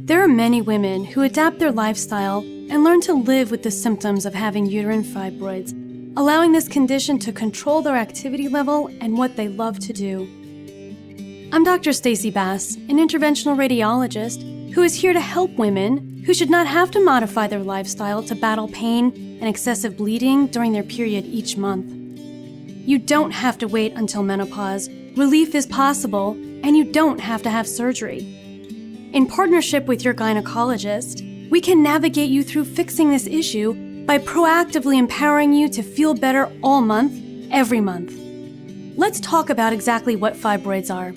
There are many women who adapt their lifestyle and learn to live with the symptoms of having uterine fibroids, allowing this condition to control their activity level and what they love to do. I'm Dr. Stacey Bass, an interventional radiologist who is here to help women who should not have to modify their lifestyle to battle pain and excessive bleeding during their period each month. You don't have to wait until menopause. Relief is possible, and you don't have to have surgery. In partnership with your gynecologist, we can navigate you through fixing this issue by proactively empowering you to feel better all month, every month. Let's talk about exactly what fibroids are.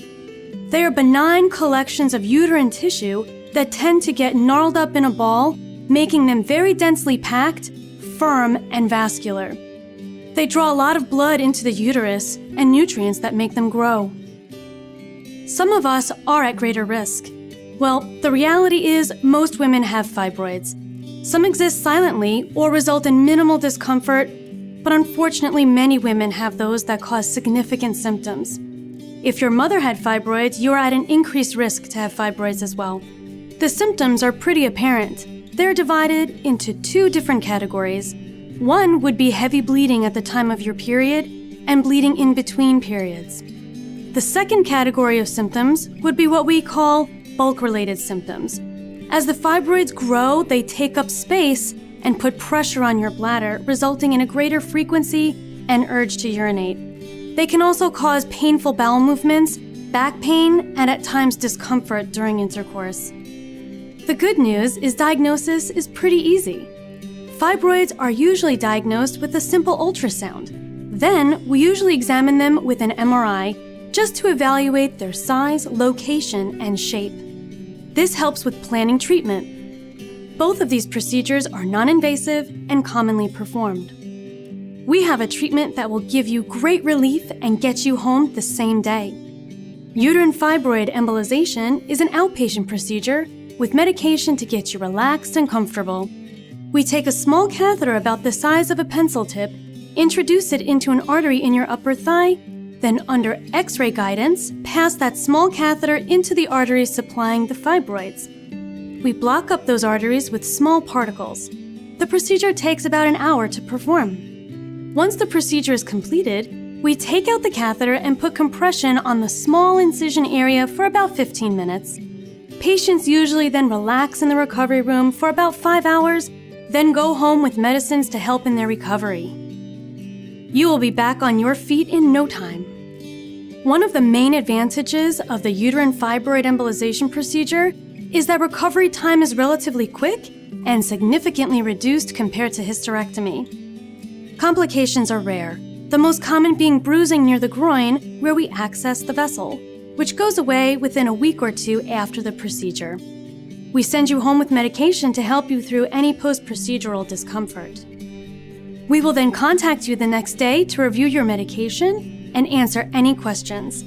They are benign collections of uterine tissue that tend to get gnarled up in a ball, making them very densely packed, firm, and vascular. They draw a lot of blood into the uterus and nutrients that make them grow. Some of us are at greater risk. Well, the reality is most women have fibroids. Some exist silently or result in minimal discomfort, but unfortunately many women have those that cause significant symptoms. If your mother had fibroids, you are at an increased risk to have fibroids as well. The symptoms are pretty apparent. They're divided into two different categories. One would be heavy bleeding at the time of your period and bleeding in between periods. The second category of symptoms would be what we call bulk-related symptoms. As the fibroids grow, they take up space and put pressure on your bladder, resulting in a greater frequency and urge to urinate. They can also cause painful bowel movements, back pain, and at times discomfort during intercourse. The good news is diagnosis is pretty easy. Fibroids are usually diagnosed with a simple ultrasound. Then, we usually examine them with an MRI just to evaluate their size, location, and shape. This helps with planning treatment. Both of these procedures are non-invasive and commonly performed. We have a treatment that will give you great relief and get you home the same day. Uterine fibroid embolization is an outpatient procedure with medication to get you relaxed and comfortable. We take a small catheter about the size of a pencil tip, introduce it into an artery in your upper thigh, then under X-ray guidance, pass that small catheter into the arteries supplying the fibroids. We block up those arteries with small particles. The procedure takes about an hour to perform. Once the procedure is completed, we take out the catheter and put compression on the small incision area for about 15 minutes. Patients usually then relax in the recovery room for about 5 hours, then go home with medicines to help in their recovery. You will be back on your feet in no time. One of the main advantages of the uterine fibroid embolization procedure is that recovery time is relatively quick and significantly reduced compared to hysterectomy. Complications are rare, the most common being bruising near the groin where we access the vessel, which goes away within a week or two after the procedure. We send you home with medication to help you through any post-procedural discomfort. We will then contact you the next day to review your medication and answer any questions.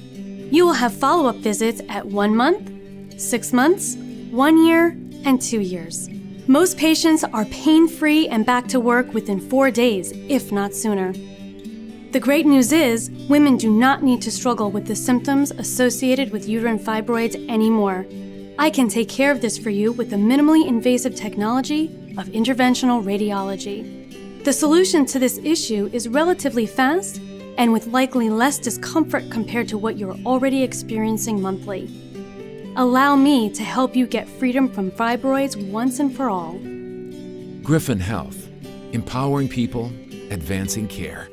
You will have follow-up visits at 1 month, 6 months, 1 year, and 2 years. Most patients are pain-free and back to work within 4 days, if not sooner. The great news is, women do not need to struggle with the symptoms associated with uterine fibroids anymore. I can take care of this for you with the minimally invasive technology of interventional radiology. The solution to this issue is relatively fast and with likely less discomfort compared to what you're already experiencing monthly. Allow me to help you get freedom from fibroids once and for all. Griffin Health, empowering people, advancing care.